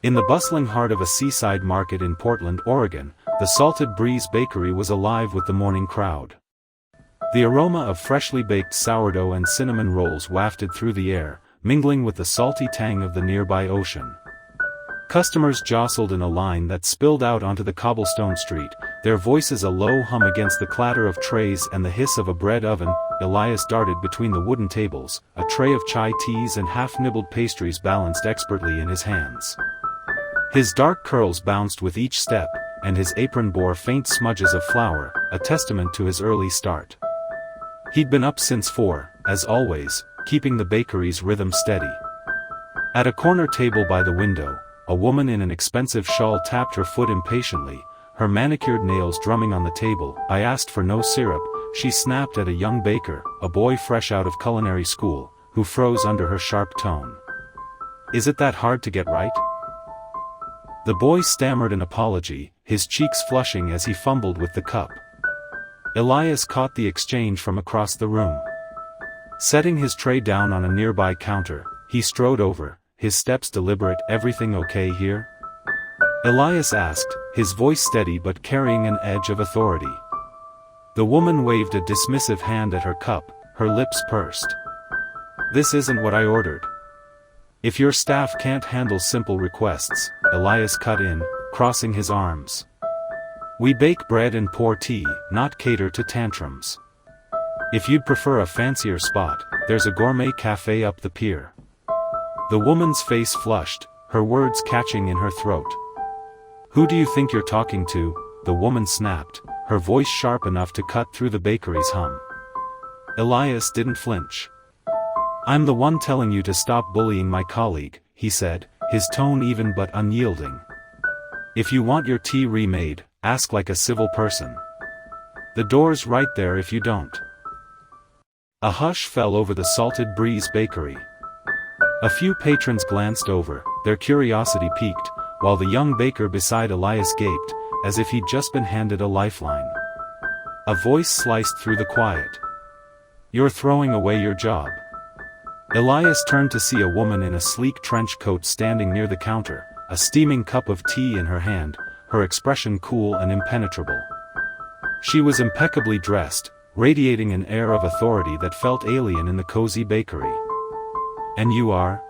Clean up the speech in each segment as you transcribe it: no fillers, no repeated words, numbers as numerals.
In the bustling heart of a seaside market in Portland, Oregon, the Salted Breeze Bakery was alive with the morning crowd. The aroma of freshly baked sourdough and cinnamon rolls wafted through the air, mingling with the salty tang of the nearby ocean. Customers jostled in a line that spilled out onto the cobblestone street, their voices a low hum against the clatter of trays and the hiss of a bread oven. Elias darted between the wooden tables, a tray of chai teas and half-nibbled pastries balanced expertly in his hands. His dark curls bounced with each step, and his apron bore faint smudges of flour, a testament to his early start. He'd been up since 4, as always, keeping the bakery's rhythm steady. At a corner table by the window, a woman in an expensive shawl tapped her foot impatiently, her manicured nails drumming on the table. "I asked for no syrup," she snapped at a young baker, a boy fresh out of culinary school, who froze under her sharp tone. "Is it that hard to get right?" The boy stammered an apology, his cheeks flushing as he fumbled with the cup. Elias caught the exchange from across the room. Setting his tray down on a nearby counter, he strode over, his steps deliberate. "Everything okay here?" Elias asked, his voice steady but carrying an edge of authority. The woman waved a dismissive hand at her cup, her lips pursed. "This isn't what I ordered." "If your staff can't handle simple requests," Elias cut in, crossing his arms. "We bake bread and pour tea, not cater to tantrums. If you'd prefer a fancier spot, there's a gourmet cafe up the pier." The woman's face flushed, her words catching in her throat. "Who do you think you're talking to?" the woman snapped, her voice sharp enough to cut through the bakery's hum. Elias didn't flinch. "I'm the one telling you to stop bullying my colleague," he said, his tone even but unyielding. "If you want your tea remade, ask like a civil person. The door's right there if you don't." A hush fell over the Salted Breeze Bakery. A few patrons glanced over, their curiosity piqued, while the young baker beside Elias gaped, as if he'd just been handed a lifeline. A voice sliced through the quiet. "You're throwing away your job." Elias turned to see a woman in a sleek trench coat standing near the counter, a steaming cup of tea in her hand, her expression cool and impenetrable. She was impeccably dressed, radiating an air of authority that felt alien in the cozy bakery. "And you are?"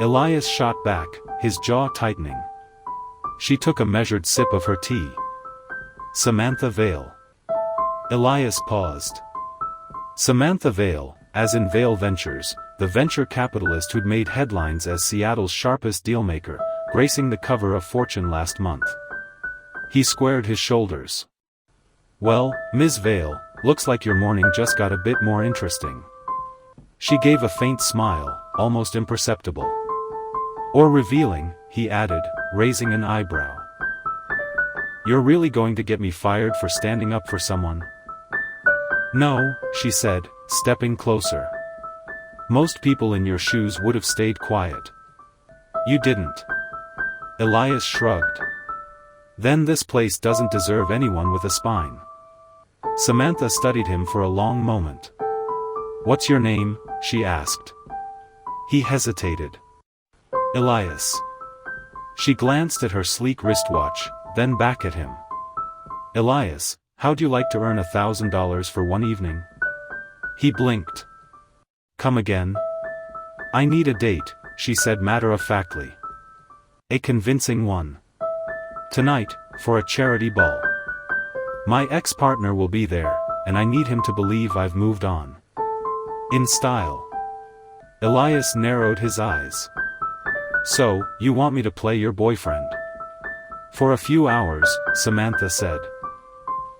Elias shot back, his jaw tightening. She took a measured sip of her tea. "Samantha Vale." Elias paused. Samantha Vale, as in Vale Ventures, the venture capitalist who'd made headlines as Seattle's sharpest dealmaker, gracing the cover of Fortune last month. He squared his shoulders. "Well, Ms. Vale, looks like your morning just got a bit more interesting." She gave a faint smile, almost imperceptible. "Or revealing," he added, raising an eyebrow. "You're really going to get me fired for standing up for someone?" "No," she said, stepping closer. "Most people in your shoes would have stayed quiet." "You didn't." Elias shrugged. "Then this place doesn't deserve anyone with a spine." Samantha studied him for a long moment. "What's your name?" she asked. He hesitated. "Elias." She glanced at her sleek wristwatch, then back at him. "Elias, how'd you like to earn $1,000 for one evening?" He blinked. "Come again?" "I need a date," she said matter-of-factly. "A convincing one. Tonight, for a charity ball. My ex-partner will be there, and I need him to believe I've moved on. In style." Elias narrowed his eyes. "So, you want me to play your boyfriend?" "For a few hours," Samantha said.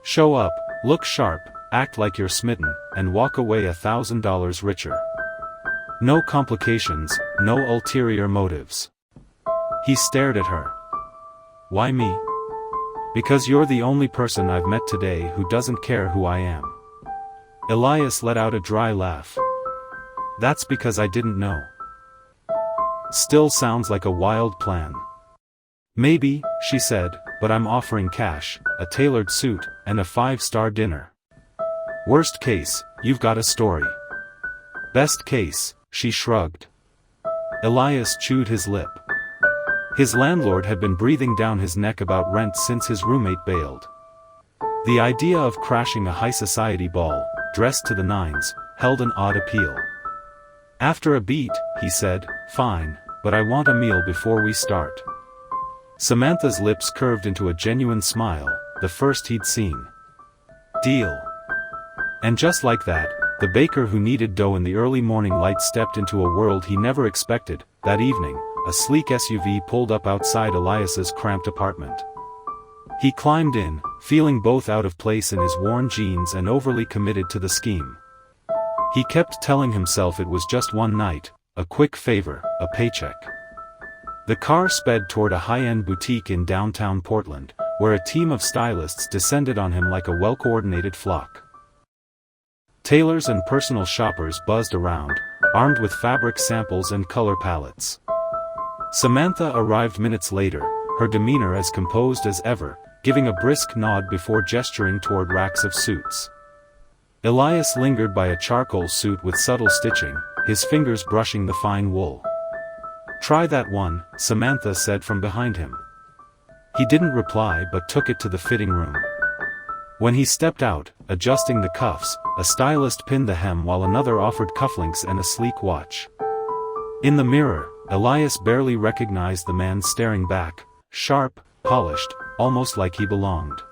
"Show up, look sharp, act like you're smitten, and walk away $1,000 richer. No complications, no ulterior motives." He stared at her. "Why me?" "Because you're the only person I've met today who doesn't care who I am." Elias let out a dry laugh. "That's because I didn't know." "Still sounds like a wild plan." "Maybe," she said, "but I'm offering cash, a tailored suit, and a 5-star dinner. Worst case, you've got a story. Best case," she shrugged. Elias chewed his lip. His landlord had been breathing down his neck about rent since his roommate bailed. The idea of crashing a high society ball, dressed to the nines, held an odd appeal. After a beat, he said, "Fine, but I want a meal before we start." Samantha's lips curved into a genuine smile, the first he'd seen. "Deal." And just like that, the baker who needed dough in the early morning light stepped into a world he never expected. That evening, a sleek SUV pulled up outside Elias's cramped apartment. He climbed in, feeling both out of place in his worn jeans and overly committed to the scheme. He kept telling himself it was just one night, a quick favor, a paycheck. The car sped toward a high-end boutique in downtown Portland, where a team of stylists descended on him like a well-coordinated flock. Tailors and personal shoppers buzzed around, armed with fabric samples and color palettes. Samantha arrived minutes later, her demeanor as composed as ever, giving a brisk nod before gesturing toward racks of suits. Elias lingered by a charcoal suit with subtle stitching, his fingers brushing the fine wool. "Try that one," Samantha said from behind him. He didn't reply but took it to the fitting room. When he stepped out, adjusting the cuffs, a stylist pinned the hem while another offered cufflinks and a sleek watch. In the mirror, Elias barely recognized the man staring back, sharp, polished, almost like he belonged.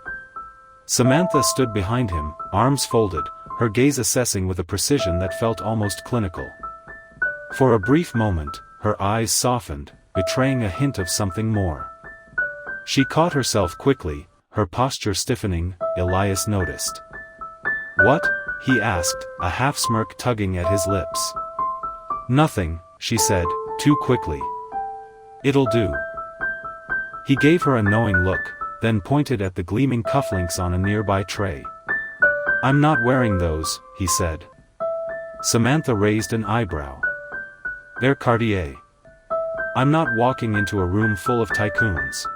Samantha stood behind him, arms folded, her gaze assessing with a precision that felt almost clinical. For a brief moment, her eyes softened, betraying a hint of something more. She caught herself quickly, her posture stiffening. Elias noticed. "What?" he asked, a half-smirk tugging at his lips. "Nothing," she said, too quickly. "It'll do." He gave her a knowing look, then pointed at the gleaming cufflinks on a nearby tray. "I'm not wearing those," he said. Samantha raised an eyebrow. "They're Cartier. I'm not walking into a room full of tycoons."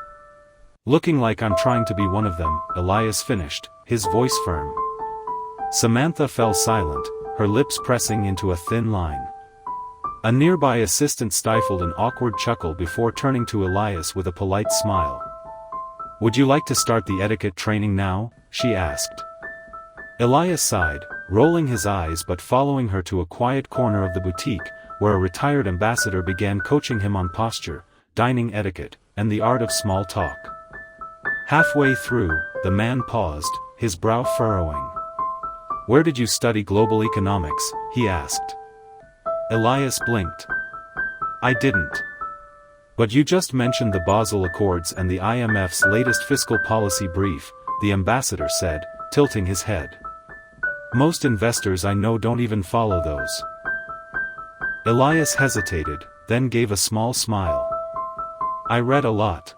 "Looking like I'm trying to be one of them," Elias finished, his voice firm. Samantha fell silent, her lips pressing into a thin line. A nearby assistant stifled an awkward chuckle before turning to Elias with a polite smile. "Would you like to start the etiquette training now?" she asked. Elias sighed, rolling his eyes but following her to a quiet corner of the boutique, where a retired ambassador began coaching him on posture, dining etiquette, and the art of small talk. Halfway through, the man paused, his brow furrowing. "Where did you study global economics?" he asked. Elias blinked. "I didn't." "But you just mentioned the Basel Accords and the IMF's latest fiscal policy brief," the ambassador said, tilting his head. "Most investors I know don't even follow those." Elias hesitated, then gave a small smile. "I read a lot."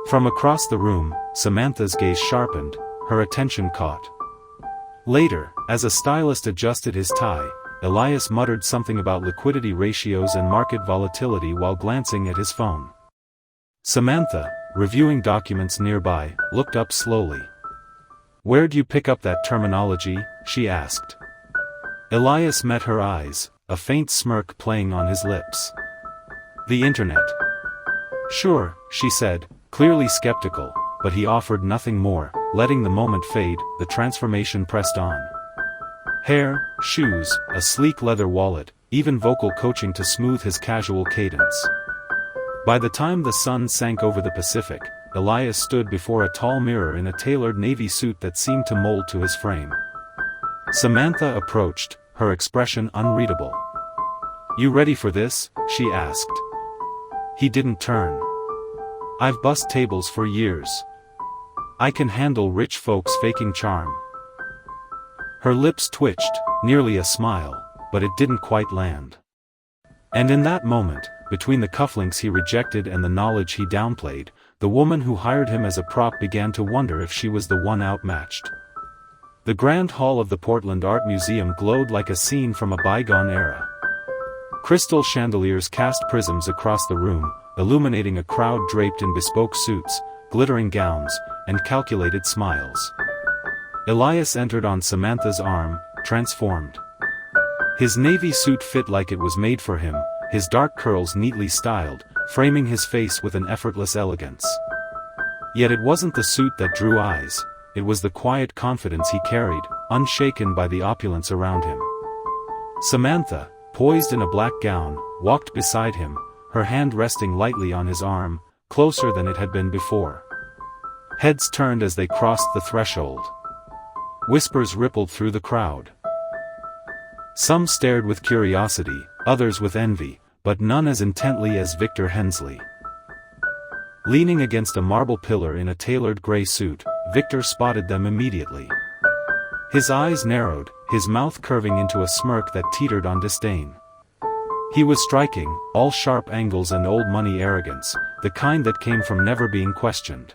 From across the room, Samantha's gaze sharpened, her attention caught. Later, as a stylist adjusted his tie, Elias muttered something about liquidity ratios and market volatility while glancing at his phone. Samantha, reviewing documents nearby, looked up slowly. "Where'd you pick up that terminology?" she asked. Elias met her eyes, a faint smirk playing on his lips. "The internet." "Sure," she said, clearly skeptical, but he offered nothing more. Letting the moment fade, the transformation pressed on. Hair, shoes, a sleek leather wallet, even vocal coaching to smooth his casual cadence. By the time the sun sank over the Pacific, Elias stood before a tall mirror in a tailored navy suit that seemed to mold to his frame. Samantha approached, her expression unreadable. "You ready for this?" she asked. He didn't turn. "I've bussed tables for years. I can handle rich folks faking charm." Her lips twitched, nearly a smile, but it didn't quite land. And in that moment, between the cufflinks he rejected and the knowledge he downplayed, the woman who hired him as a prop began to wonder if she was the one outmatched. The grand hall of the Portland Art Museum glowed like a scene from a bygone era. Crystal chandeliers cast prisms across the room, illuminating a crowd draped in bespoke suits, glittering gowns, and calculated smiles. Elias entered on Samantha's arm, transformed. His navy suit fit like it was made for him, his dark curls neatly styled, framing his face with an effortless elegance. Yet it wasn't the suit that drew eyes, it was the quiet confidence he carried, unshaken by the opulence around him. Samantha, poised in a black gown, walked beside him, her hand resting lightly on his arm, closer than it had been before. Heads turned as they crossed the threshold. Whispers rippled through the crowd. Some stared with curiosity, others with envy, but none as intently as Victor Hensley. Leaning against a marble pillar in a tailored gray suit, Victor spotted them immediately. His eyes narrowed, his mouth curving into a smirk that teetered on disdain. He was striking, all sharp angles and old money arrogance, the kind that came from never being questioned.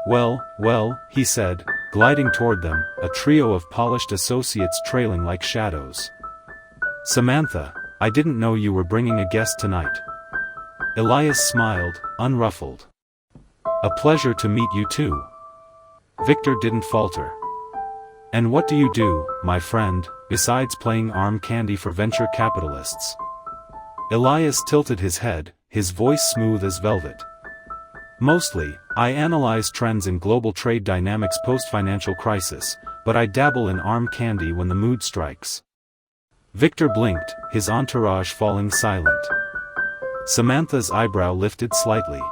"Well, well," he said, gliding toward them, a trio of polished associates trailing like shadows. "Samantha, I didn't know you were bringing a guest tonight." Elias smiled, unruffled. "A pleasure to meet you too." Victor didn't falter. "And what do you do, my friend, besides playing arm candy for venture capitalists?" Elias tilted his head, his voice smooth as velvet. "Mostly, I analyze trends in global trade dynamics post-financial crisis, but I dabble in arm candy when the mood strikes." Victor blinked, his entourage falling silent. Samantha's eyebrow lifted slightly.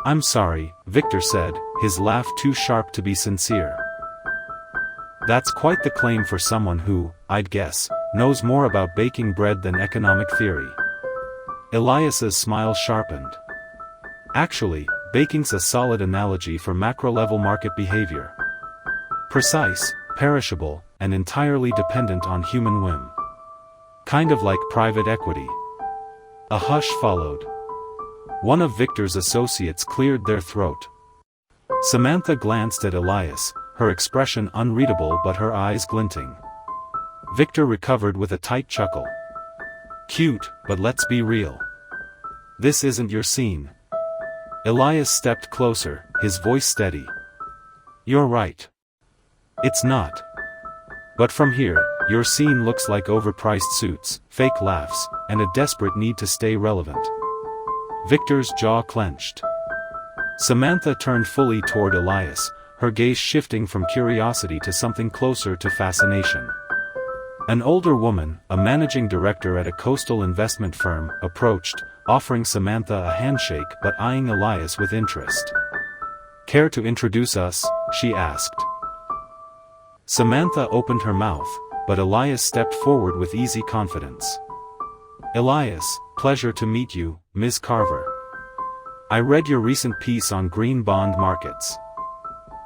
"I'm sorry," Victor said, his laugh too sharp to be sincere. "That's quite the claim for someone who, I'd guess, knows more about baking bread than economic theory." Elias's smile sharpened. "Actually, baking's a solid analogy for macro-level market behavior. Precise, perishable, and entirely dependent on human whim. Kind of like private equity." A hush followed. One of Victor's associates cleared their throat. Samantha glanced at Elias, her expression unreadable but her eyes glinting. Victor recovered with a tight chuckle. "Cute, but let's be real. This isn't your scene." Elias stepped closer, his voice steady. "You're right. It's not. But from here, your scene looks like overpriced suits, fake laughs, and a desperate need to stay relevant." Victor's jaw clenched. Samantha turned fully toward Elias, her gaze shifting from curiosity to something closer to fascination. An older woman, a managing director at a coastal investment firm, approached, offering Samantha a handshake but eyeing Elias with interest. "Care to introduce us?" she asked. Samantha opened her mouth, but Elias stepped forward with easy confidence. "Elias, pleasure to meet you, Ms. Carver. I read your recent piece on green bond markets.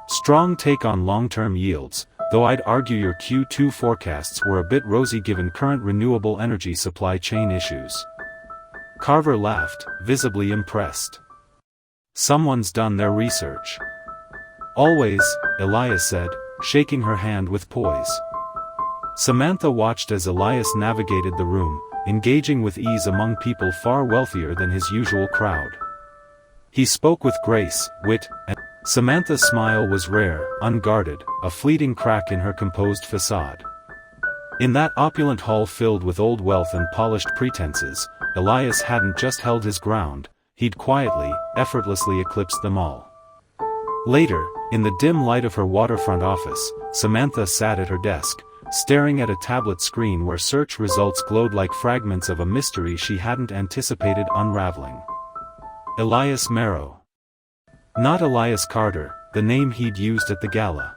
Strong take on long-term yields, though I'd argue your Q2 forecasts were a bit rosy given current renewable energy supply chain issues." Carver laughed, visibly impressed. "Someone's done their research." "Always," Elias said, shaking her hand with poise. Samantha watched as Elias navigated the room, engaging with ease among people far wealthier than his usual crowd. He spoke with grace, wit, and Samantha's smile was rare, unguarded, a fleeting crack in her composed facade. In that opulent hall filled with old wealth and polished pretenses, Elias hadn't just held his ground, he'd quietly, effortlessly eclipsed them all. Later, in the dim light of her waterfront office, Samantha sat at her desk, staring at a tablet screen where search results glowed like fragments of a mystery she hadn't anticipated unraveling. Elias Marrow. Not Elias Carter, the name he'd used at the gala.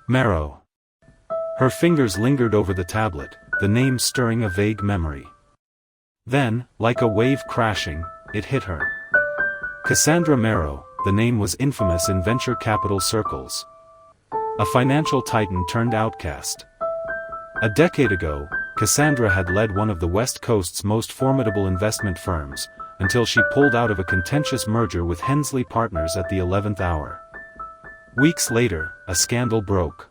Marrow. Her fingers lingered over the tablet, the name stirring a vague memory. Then, like a wave crashing, it hit her. Cassandra Marrow, the name was infamous in venture capital circles. A financial titan turned outcast. A decade ago, Cassandra had led one of the West Coast's most formidable investment firms, until she pulled out of a contentious merger with Hensley Partners at the 11th hour. Weeks later, a scandal broke.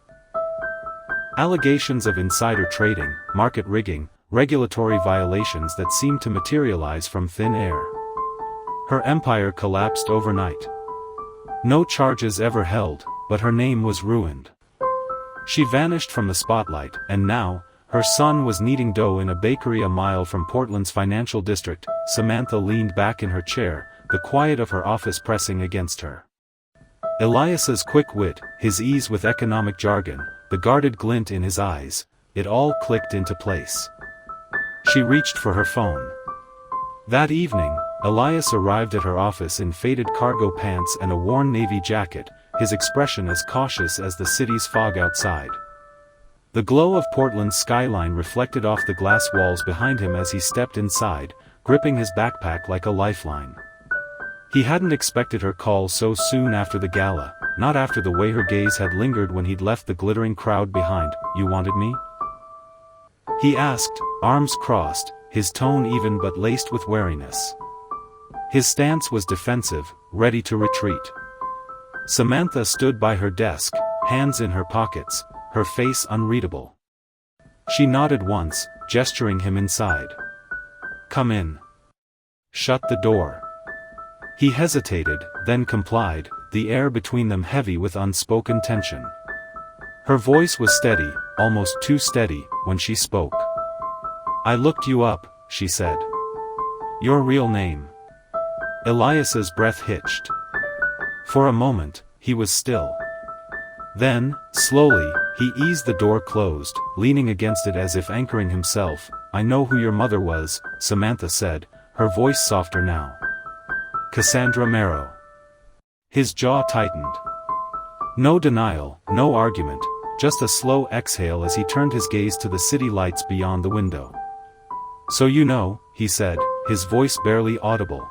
Allegations of insider trading, market rigging, regulatory violations that seemed to materialize from thin air. Her empire collapsed overnight. No charges ever held, but her name was ruined. She vanished from the spotlight, and now, Her son was kneading dough in a bakery a mile from Portland's financial district. Samantha leaned back in her chair, the quiet of her office pressing against her. Elias's quick wit, his ease with economic jargon, the guarded glint in his eyes, it all clicked into place. She reached for her phone. That evening, Elias arrived at her office in faded cargo pants and a worn navy jacket, his expression as cautious as the city's fog outside. The glow of Portland's skyline reflected off the glass walls behind him as he stepped inside, gripping his backpack like a lifeline. He hadn't expected her call so soon after the gala, not after the way her gaze had lingered when he'd left the glittering crowd behind. "You wanted me?" he asked, arms crossed, his tone even but laced with wariness. His stance was defensive, ready to retreat. Samantha stood by her desk, hands in her pockets, her face unreadable. She nodded once, gesturing him inside. "Come in." "Shut the door." He hesitated, then complied, the air between them heavy with unspoken tension. Her voice was steady, almost too steady, when she spoke. "I looked you up," she said. "Your real name?" Elias's breath hitched. For a moment, he was still. Then, slowly, he eased the door closed, leaning against it as if anchoring himself. "I know who your mother was," Samantha said, her voice softer now. "Cassandra Merrow." His jaw tightened. No denial, no argument, just a slow exhale as he turned his gaze to the city lights beyond the window. "So you know," he said, his voice barely audible.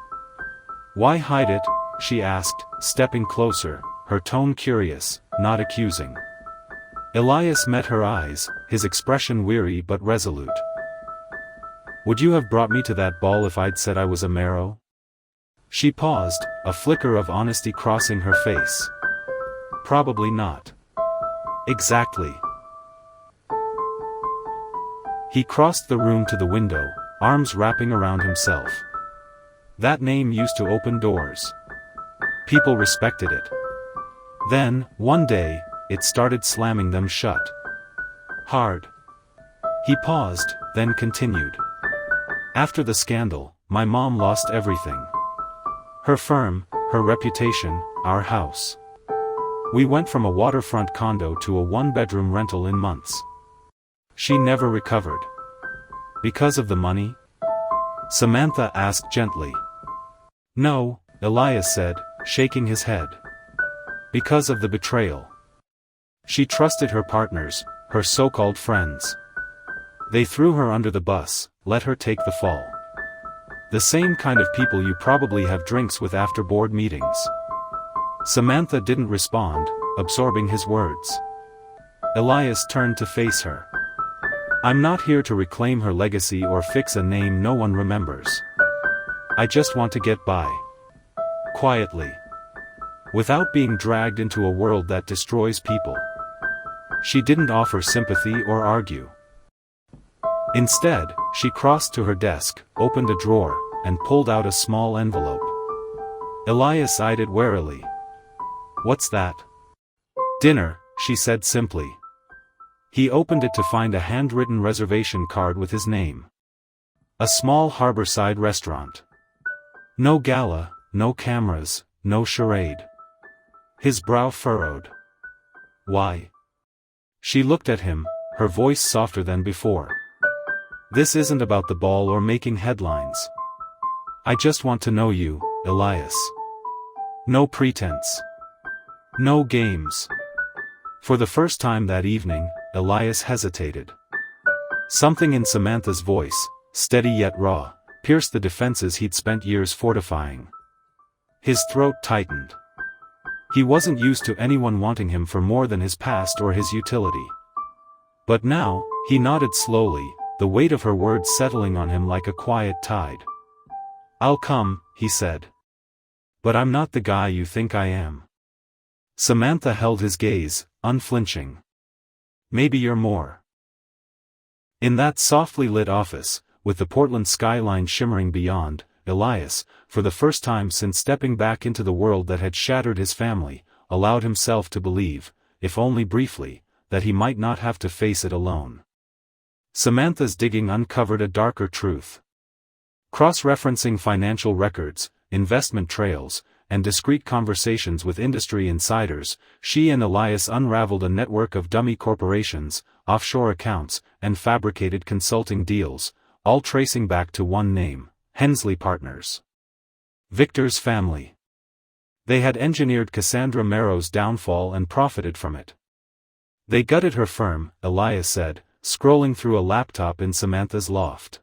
"Why hide it?" she asked, stepping closer, her tone curious, not accusing. Elias met her eyes, his expression weary but resolute. "Would you have brought me to that ball if I'd said I was a Merrow?" She paused, a flicker of honesty crossing her face. "Probably not." "Exactly." He crossed the room to the window, arms wrapping around himself. That name used to open doors. People respected it. Then, one day, it started slamming them shut. Hard. He paused, then continued. "After the scandal, my mom lost everything. Her firm, her reputation, our house. We went from a waterfront condo to a one-bedroom rental in months. She never recovered." "Because of the money?" Samantha asked gently. "No," Elias said, shaking his head. "Because of the betrayal. She trusted her partners, her so-called friends. They threw her under the bus, let her take the fall. The same kind of people you probably have drinks with after board meetings." Samantha didn't respond, absorbing his words. Elias turned to face her. "I'm not here to reclaim her legacy or fix a name no one remembers. I just want to get by. Quietly. Without being dragged into a world that destroys people." She didn't offer sympathy or argue. Instead, she crossed to her desk, opened a drawer, and pulled out a small envelope. Elias eyed it warily. "What's that?" "Dinner," she said simply. He opened it to find a handwritten reservation card with his name. A small harborside restaurant. No gala, no cameras, no charade. His brow furrowed. "Why?" She looked at him, her voice softer than before. "This isn't about the ball or making headlines. I just want to know you, Elias. No pretense. No games." For the first time that evening, Elias hesitated. Something in Samantha's voice, steady yet raw, pierced the defenses he'd spent years fortifying. His throat tightened. He wasn't used to anyone wanting him for more than his past or his utility. But now, he nodded slowly, the weight of her words settling on him like a quiet tide. "I'll come," he said. "But I'm not the guy you think I am." Samantha held his gaze, unflinching. "Maybe you're more." In that softly lit office, with the Portland skyline shimmering beyond, Elias, for the first time since stepping back into the world that had shattered his family, allowed himself to believe, if only briefly, that he might not have to face it alone. Samantha's digging uncovered a darker truth. Cross-referencing financial records, investment trails, and discreet conversations with industry insiders, she and Elias unraveled a network of dummy corporations, offshore accounts, and fabricated consulting deals, all tracing back to one name, Hensley Partners. Victor's family. They had engineered Cassandra Merrow's downfall and profited from it. They gutted her firm, Elias said, scrolling through a laptop in Samantha's loft.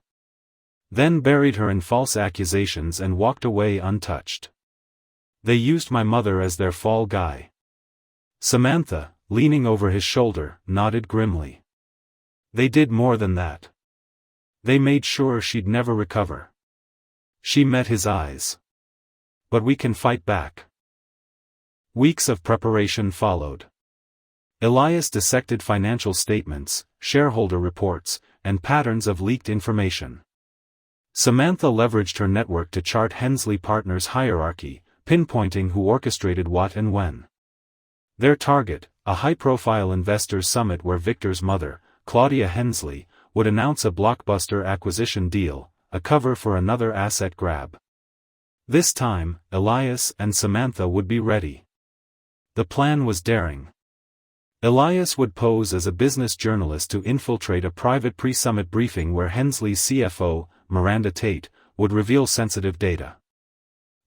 Then buried her in false accusations and walked away untouched. They used my mother as their fall guy. Samantha, leaning over his shoulder, nodded grimly. They did more than that. They made sure she'd never recover. She met his eyes. But we can fight back. Weeks of preparation followed. Elias dissected financial statements, shareholder reports, and patterns of leaked information. Samantha leveraged her network to chart Hensley Partners' hierarchy, pinpointing who orchestrated what and when. Their target, a high-profile investors' summit where Victor's mother, Claudia Hensley, would announce a blockbuster acquisition deal, a cover for another asset grab. This time, Elias and Samantha would be ready. The plan was daring. Elias would pose as a business journalist to infiltrate a private pre-summit briefing where Hensley's CFO, Miranda Tate, would reveal sensitive data.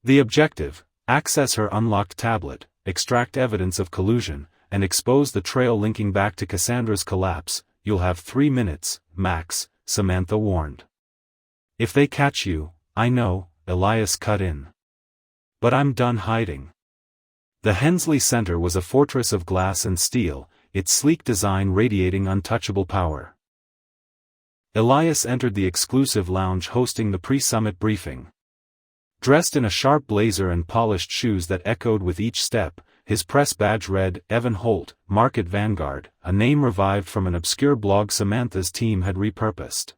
The objective: access her unlocked tablet, extract evidence of collusion, and expose the trail linking back to Cassandra's collapse. You'll have 3 minutes, max, Samantha warned. If they catch you, I know, Elias cut in. But I'm done hiding. The Hensley Center was a fortress of glass and steel, its sleek design radiating untouchable power. Elias entered the exclusive lounge hosting the pre-summit briefing. Dressed in a sharp blazer and polished shoes that echoed with each step, his press badge read, Evan Holt, Market Vanguard, a name revived from an obscure blog Samantha's team had repurposed.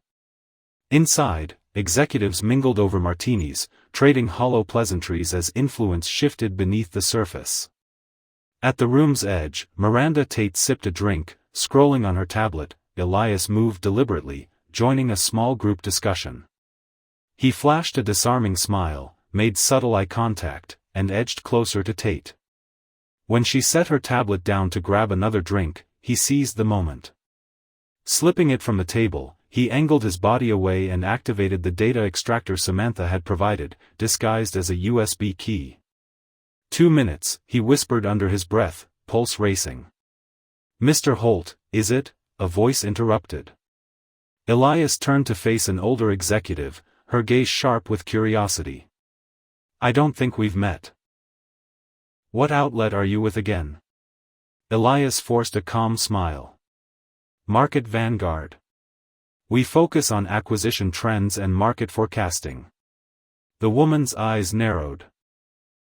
Inside, executives mingled over martinis, trading hollow pleasantries as influence shifted beneath the surface. At the room's edge, Miranda Tate sipped a drink, scrolling on her tablet. Elias moved deliberately, joining a small group discussion. He flashed a disarming smile, made subtle eye contact, and edged closer to Tate. When she set her tablet down to grab another drink, he seized the moment. Slipping it from the table, he angled his body away and activated the data extractor Samantha had provided, disguised as a USB key. 2 minutes, he whispered under his breath, pulse racing. Mr. Holt, is it? A voice interrupted. Elias turned to face an older executive, her gaze sharp with curiosity. I don't think we've met. What outlet are you with again? Elias forced a calm smile. Market Vanguard. We focus on acquisition trends and market forecasting. The woman's eyes narrowed.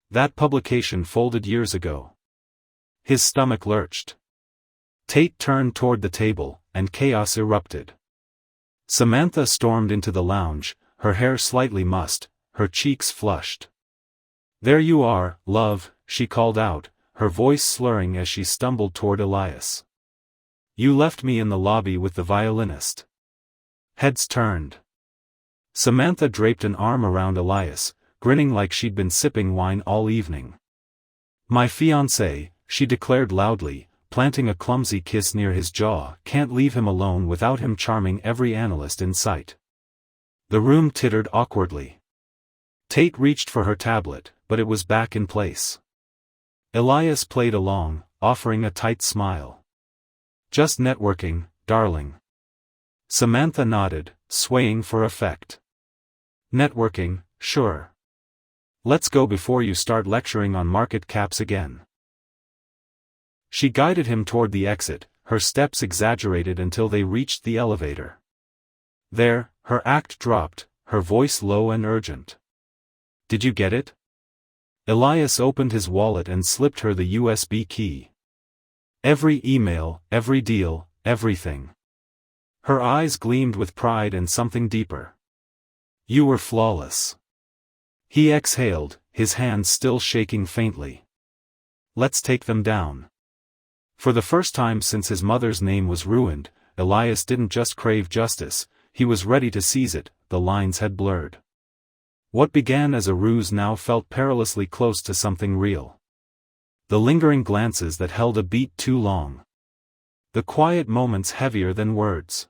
That publication folded years ago. His stomach lurched. Tate turned toward the table, and chaos erupted. Samantha stormed into the lounge, her hair slightly mussed, her cheeks flushed. There you are, love, she called out, her voice slurring as she stumbled toward Elias. You left me in the lobby with the violinist. Heads turned. Samantha draped an arm around Elias, grinning like she'd been sipping wine all evening. My fiancé, she declared loudly, planting a clumsy kiss near his jaw, can't leave him alone without him charming every analyst in sight. The room tittered awkwardly. Tate reached for her tablet, but it was back in place. Elias played along, offering a tight smile. Just networking, darling. Samantha nodded, swaying for effect. Networking, sure. Let's go before you start lecturing on market caps again. She guided him toward the exit, her steps exaggerated until they reached the elevator. There, her act dropped, her voice low and urgent. Did you get it? Elias opened his wallet and slipped her the USB key. Every email, every deal, everything. Her eyes gleamed with pride and something deeper. You were flawless. He exhaled, his hands still shaking faintly. Let's take them down. For the first time since his mother's name was ruined, Elias didn't just crave justice, he was ready to seize it. The lines had blurred. What began as a ruse now felt perilously close to something real. The lingering glances that held a beat too long. The quiet moments heavier than words.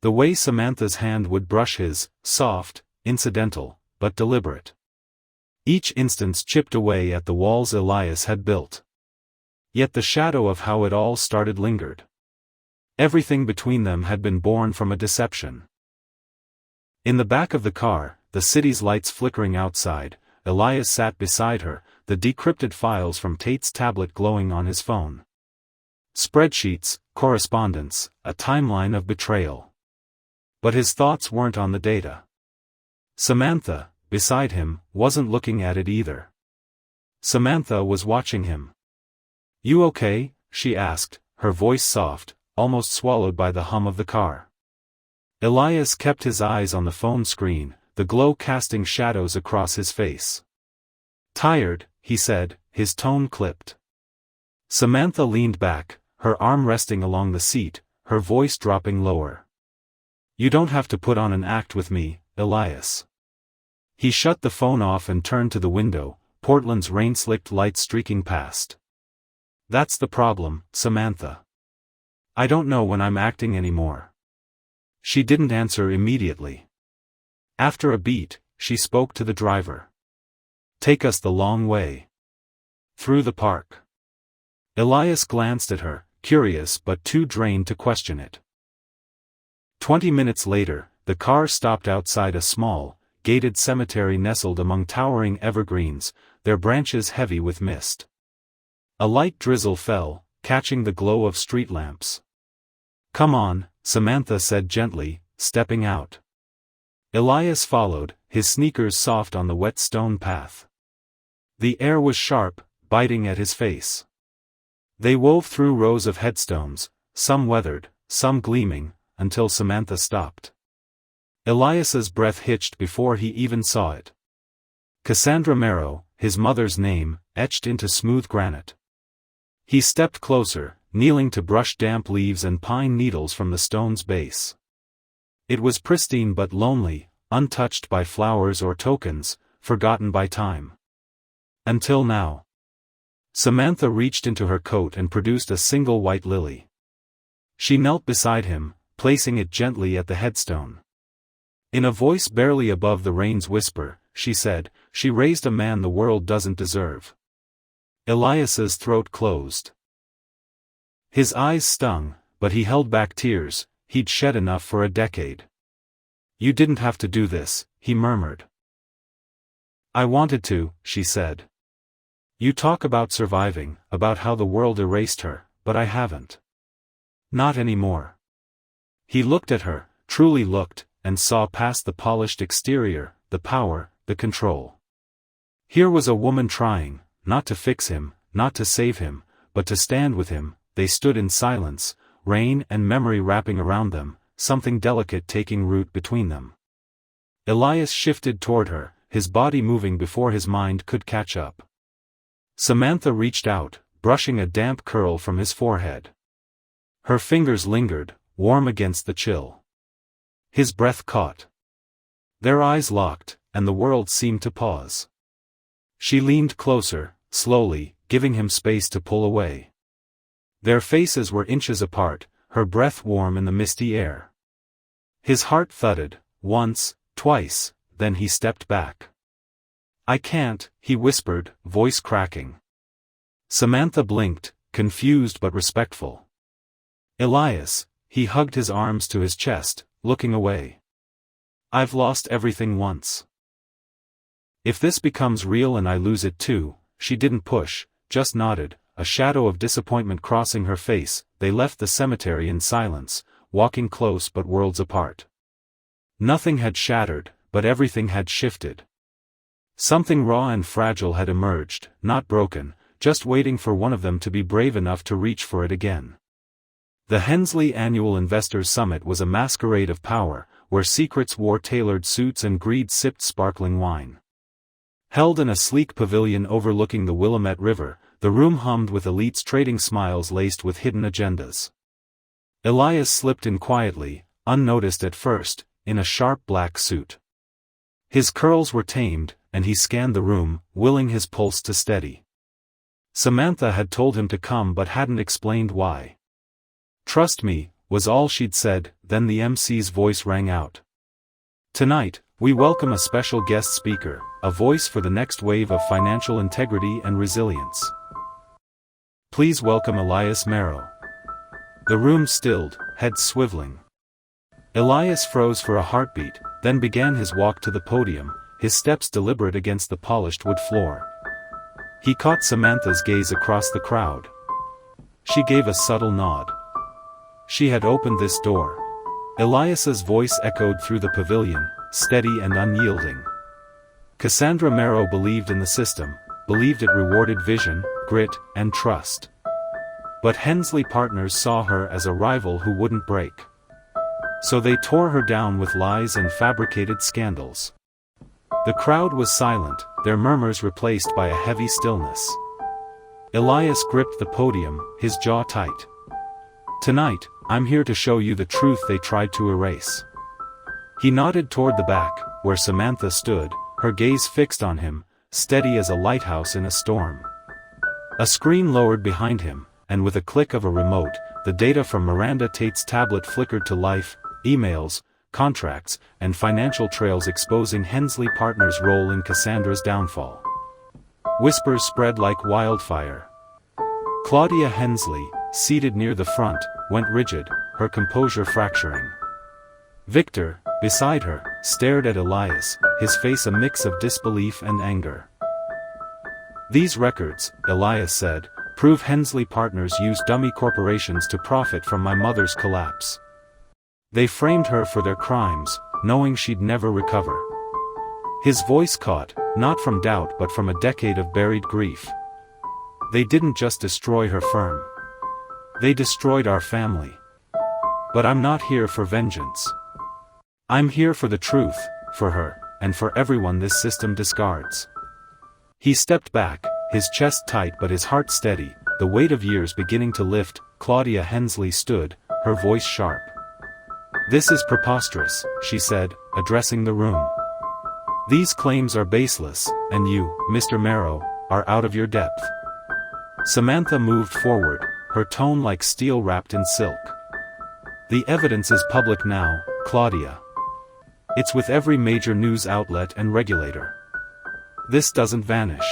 The way Samantha's hand would brush his, soft, incidental, but deliberate. Each instance chipped away at the walls Elias had built. Yet the shadow of how it all started lingered. Everything between them had been born from a deception. In the back of the car, the city's lights flickering outside, Elias sat beside her, the decrypted files from Tate's tablet glowing on his phone. Spreadsheets, correspondence, a timeline of betrayal. But his thoughts weren't on the data. Samantha, beside him, wasn't looking at it either. Samantha was watching him. "You okay?" she asked, her voice soft, almost swallowed by the hum of the car. Elias kept his eyes on the phone screen, the glow casting shadows across his face. "Tired," he said, his tone clipped. Samantha leaned back, her arm resting along the seat, her voice dropping lower. "You don't have to put on an act with me, Elias." He shut the phone off and turned to the window, Portland's rain-slicked lights streaking past. "That's the problem, Samantha. I don't know when I'm acting anymore." She didn't answer immediately. After a beat, she spoke to the driver. "Take us the long way. Through the park." Elias glanced at her, curious but too drained to question it. 20 minutes later, the car stopped outside a small, gated cemetery nestled among towering evergreens, their branches heavy with mist. A light drizzle fell, catching the glow of street lamps. "Come on," Samantha said gently, stepping out. Elias followed, his sneakers soft on the wet stone path. The air was sharp, biting at his face. They wove through rows of headstones, some weathered, some gleaming, until Samantha stopped. Elias's breath hitched before he even saw it. Cassandra Merrow, his mother's name, etched into smooth granite. He stepped closer, kneeling to brush damp leaves and pine needles from the stone's base. It was pristine but lonely, untouched by flowers or tokens, forgotten by time. Until now. Samantha reached into her coat and produced a single white lily. She knelt beside him, placing it gently at the headstone. In a voice barely above the rain's whisper, she said, "She raised a man the world doesn't deserve." Elias's throat closed. His eyes stung, but he held back tears, he'd shed enough for a decade. "You didn't have to do this," he murmured. "I wanted to," she said. "You talk about surviving, about how the world erased her, but I haven't. Not anymore." He looked at her, truly looked, and saw past the polished exterior, the power, the control. Here was a woman trying, not to fix him, not to save him, but to stand with him. They stood in silence, rain and memory wrapping around them, something delicate taking root between them. Elias shifted toward her, his body moving before his mind could catch up. Samantha reached out, brushing a damp curl from his forehead. Her fingers lingered, warm against the chill. His breath caught. Their eyes locked, and the world seemed to pause. She leaned closer, slowly, giving him space to pull away. Their faces were inches apart, her breath warm in the misty air. His heart thudded, once, twice, then he stepped back. "I can't," he whispered, voice cracking. Samantha blinked, confused but respectful. "Elias," he hugged his arms to his chest, looking away. "I've lost everything once. If this becomes real and I lose it too," she didn't push, just nodded, a shadow of disappointment crossing her face. They left the cemetery in silence, walking close but worlds apart. Nothing had shattered, but everything had shifted. Something raw and fragile had emerged, not broken, just waiting for one of them to be brave enough to reach for it again. The Hensley Annual Investors Summit was a masquerade of power, where secrets wore tailored suits and greed sipped sparkling wine. Held in a sleek pavilion overlooking the Willamette River, the room hummed with elites trading smiles laced with hidden agendas. Elias slipped in quietly, unnoticed at first, in a sharp black suit. His curls were tamed, and he scanned the room, willing his pulse to steady. Samantha had told him to come but hadn't explained why. "Trust me," was all she'd said, then the MC's voice rang out. "Tonight, we welcome a special guest speaker, a voice for the next wave of financial integrity and resilience. Please welcome Elias Merrow." The room stilled, head swiveling. Elias froze for a heartbeat, then began his walk to the podium, his steps deliberate against the polished wood floor. He caught Samantha's gaze across the crowd. She gave a subtle nod. She had opened this door. Elias's voice echoed through the pavilion, steady and unyielding. Cassandra Merrow believed in the system, believed it rewarded vision, grit, and trust. But Hensley Partners saw her as a rival who wouldn't break. So they tore her down with lies and fabricated scandals. The crowd was silent, their murmurs replaced by a heavy stillness. Elias gripped the podium, his jaw tight. "Tonight, I'm here to show you the truth they tried to erase." He nodded toward the back, where Samantha stood, her gaze fixed on him, steady as a lighthouse in a storm. A screen lowered behind him, and with a click of a remote, the data from Miranda Tate's tablet flickered to life, emails, contracts, and financial trails exposing Hensley Partners' role in Cassandra's downfall. Whispers spread like wildfire. Claudia Hensley, seated near the front, went rigid, her composure fracturing. Victor, beside her, stared at Elias, his face a mix of disbelief and anger. "These records," Elias said, "prove Hensley Partners used dummy corporations to profit from my mother's collapse. They framed her for their crimes, knowing she'd never recover." His voice caught, not from doubt but from a decade of buried grief. "They didn't just destroy her firm. They destroyed our family. But I'm not here for vengeance. I'm here for the truth, for her, and for everyone this system discards." He stepped back, his chest tight but his heart steady, the weight of years beginning to lift. Claudia Hensley stood, her voice sharp. "This is preposterous," she said, addressing the room. "These claims are baseless, and you, Mr. Merrow, are out of your depth." Samantha moved forward, her tone like steel wrapped in silk. "The evidence is public now, Claudia. It's with every major news outlet and regulator. This doesn't vanish."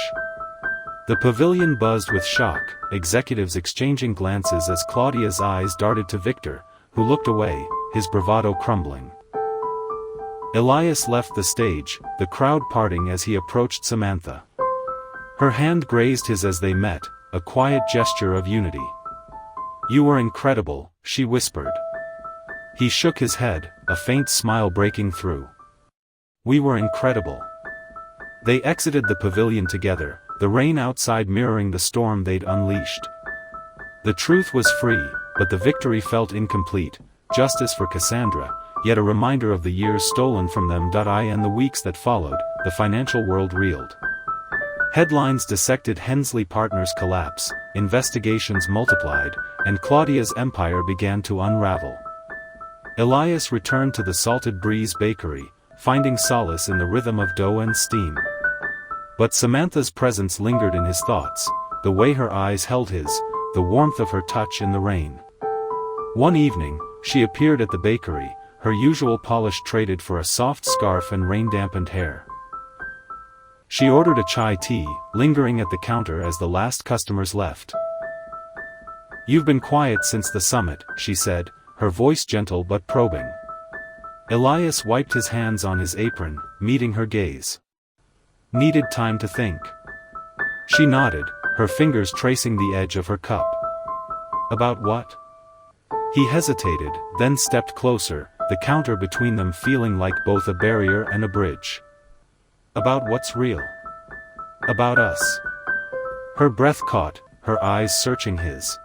The pavilion buzzed with shock, executives exchanging glances as Claudia's eyes darted to Victor, who looked away, his bravado crumbling. Elias left the stage, the crowd parting as he approached Samantha. Her hand grazed his as they met, a quiet gesture of unity. "You were incredible," she whispered. He shook his head, a faint smile breaking through. "We were incredible." They exited the pavilion together, the rain outside mirroring the storm they'd unleashed. The truth was free, but the victory felt incomplete, justice for Cassandra, yet a reminder of the years stolen from them. And the weeks that followed, the financial world reeled. Headlines dissected Hensley Partners' collapse, investigations multiplied, and Claudia's empire began to unravel. Elias returned to the Salted Breeze bakery, finding solace in the rhythm of dough and steam. But Samantha's presence lingered in his thoughts, the way her eyes held his, the warmth of her touch in the rain. One evening, she appeared at the bakery, her usual polish traded for a soft scarf and rain-dampened hair. She ordered a chai tea, lingering at the counter as the last customers left. "You've been quiet since the summit," she said, her voice gentle but probing. Elias wiped his hands on his apron, meeting her gaze. "Needed time to think." She nodded, her fingers tracing the edge of her cup. "About what?" He hesitated, then stepped closer, the counter between them feeling like both a barrier and a bridge. "About what's real. About us." Her breath caught, her eyes searching his.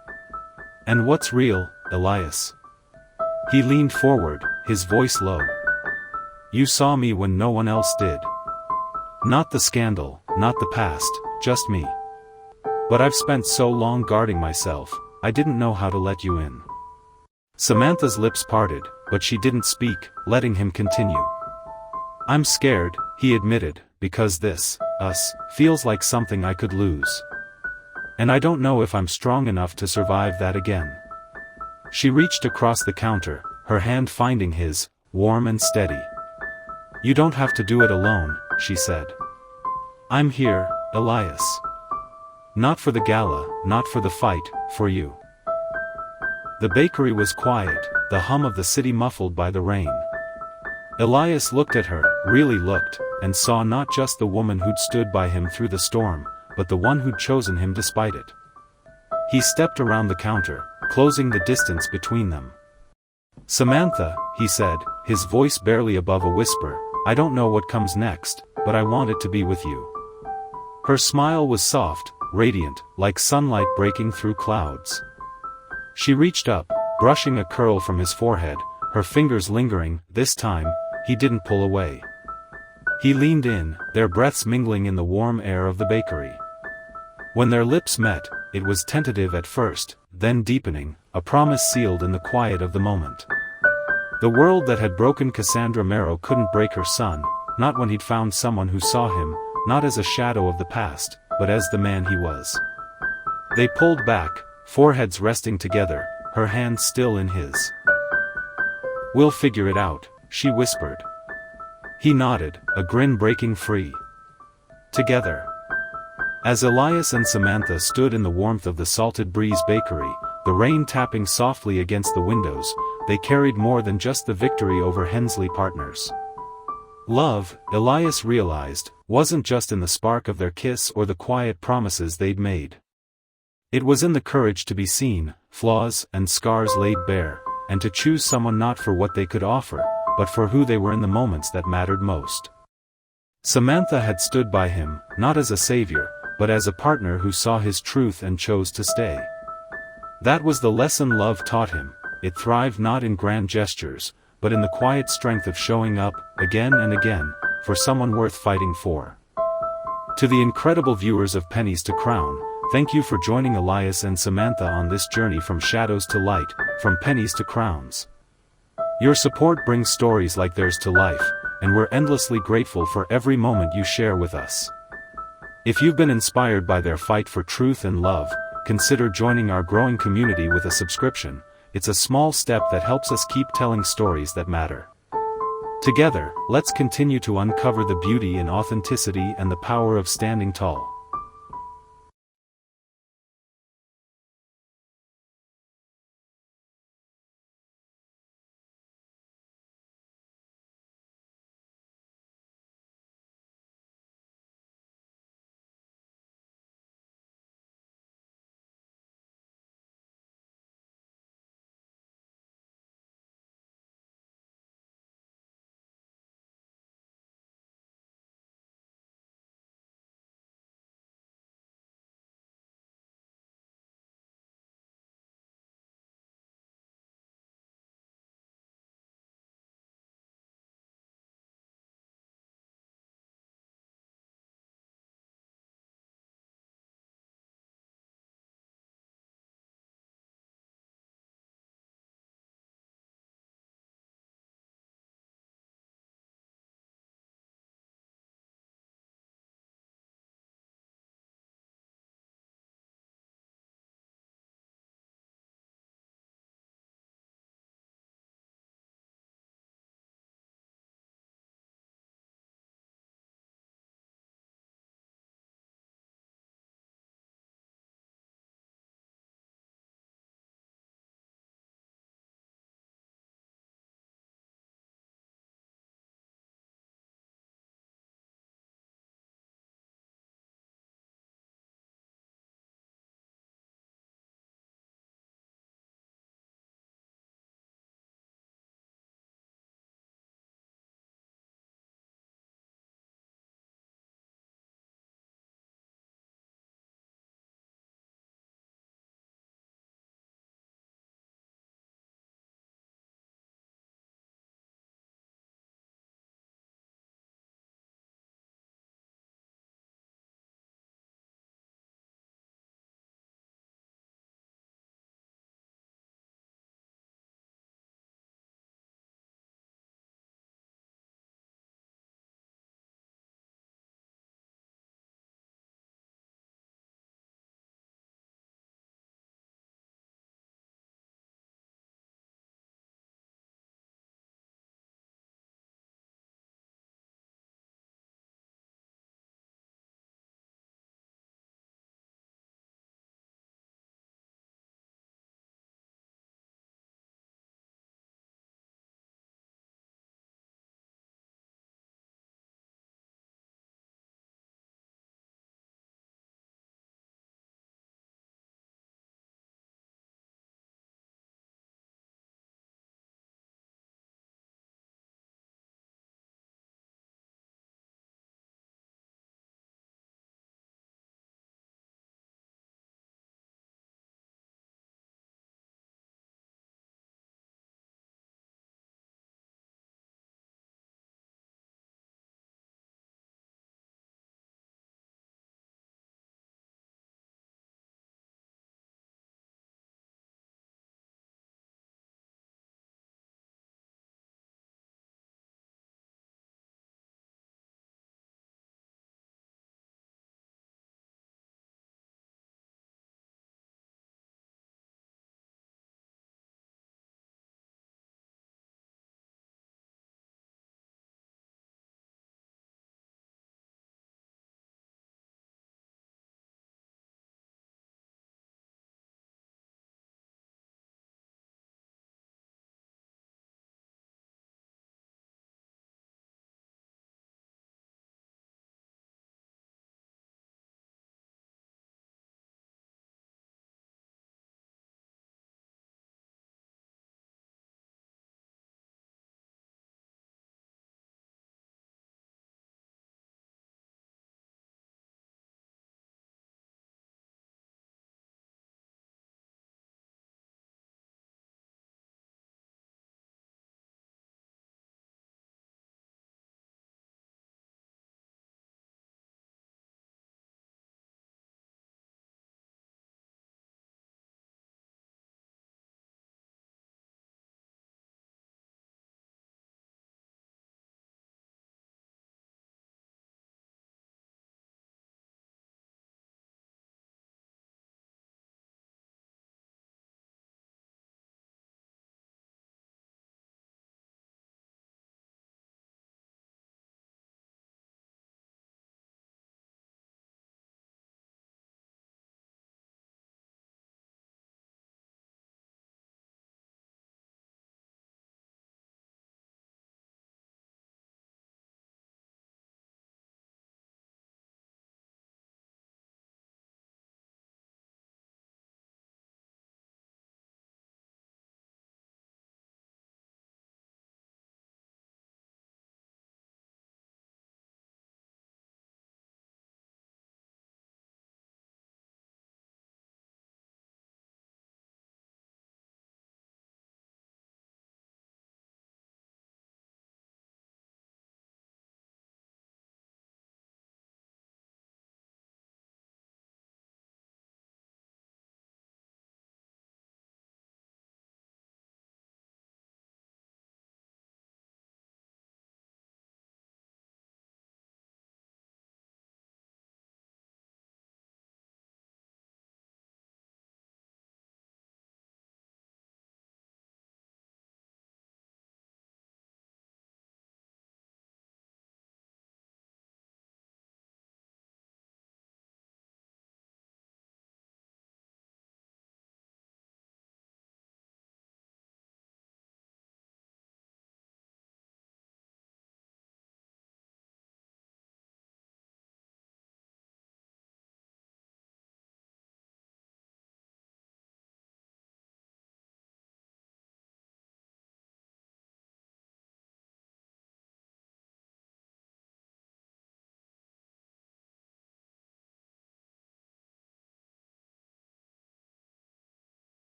"And what's real, Elias?" He leaned forward, his voice low. "You saw me when no one else did. Not the scandal, not the past, just me. But I've spent so long guarding myself, I didn't know how to let you in." Samantha's lips parted, but she didn't speak, letting him continue. I'm scared, he admitted, because this, us, feels like something I could lose. And I don't know if I'm strong enough to survive that again. She reached across the counter, her hand finding his, warm and steady. You don't have to do it alone, she said. I'm here, Elias. Not for the gala, not for the fight, for you. The bakery was quiet, the hum of the city muffled by the rain. Elias looked at her, really looked, and saw not just the woman who'd stood by him through the storm, but the one who'd chosen him despite it. He stepped around the counter, closing the distance between them. Samantha, he said, his voice barely above a whisper, I don't know what comes next, but I want it to be with you. Her smile was soft, radiant, like sunlight breaking through clouds. She reached up, brushing a curl from his forehead, her fingers lingering. This time, he didn't pull away. He leaned in, their breaths mingling in the warm air of the bakery. When their lips met, it was tentative at first, then deepening, a promise sealed in the quiet of the moment. The world that had broken Cassandra Merrow couldn't break her son, not when he'd found someone who saw him, not as a shadow of the past, but as the man he was. They pulled back, foreheads resting together, her hand still in his. We'll figure it out, she whispered. He nodded, a grin breaking free. Together. As Elias and Samantha stood in the warmth of the Salted Breeze bakery, the rain tapping softly against the windows, they carried more than just the victory over Hensley Partners. Love, Elias realized, wasn't just in the spark of their kiss or the quiet promises they'd made. It was in the courage to be seen, flaws and scars laid bare, and to choose someone not for what they could offer, but for who they were in the moments that mattered most. Samantha had stood by him, not as a savior, but as a partner who saw his truth and chose to stay. That was the lesson love taught him. It thrived not in grand gestures, but in the quiet strength of showing up, again and again, for someone worth fighting for. To the incredible viewers of Pennies to Crown, thank you for joining Elias and Samantha on this journey from shadows to light, from pennies to crowns. Your support brings stories like theirs to life, and we're endlessly grateful for every moment you share with us. If you've been inspired by their fight for truth and love, consider joining our growing community with a subscription. It's a small step that helps us keep telling stories that matter. Together, let's continue to uncover the beauty in authenticity and the power of standing tall.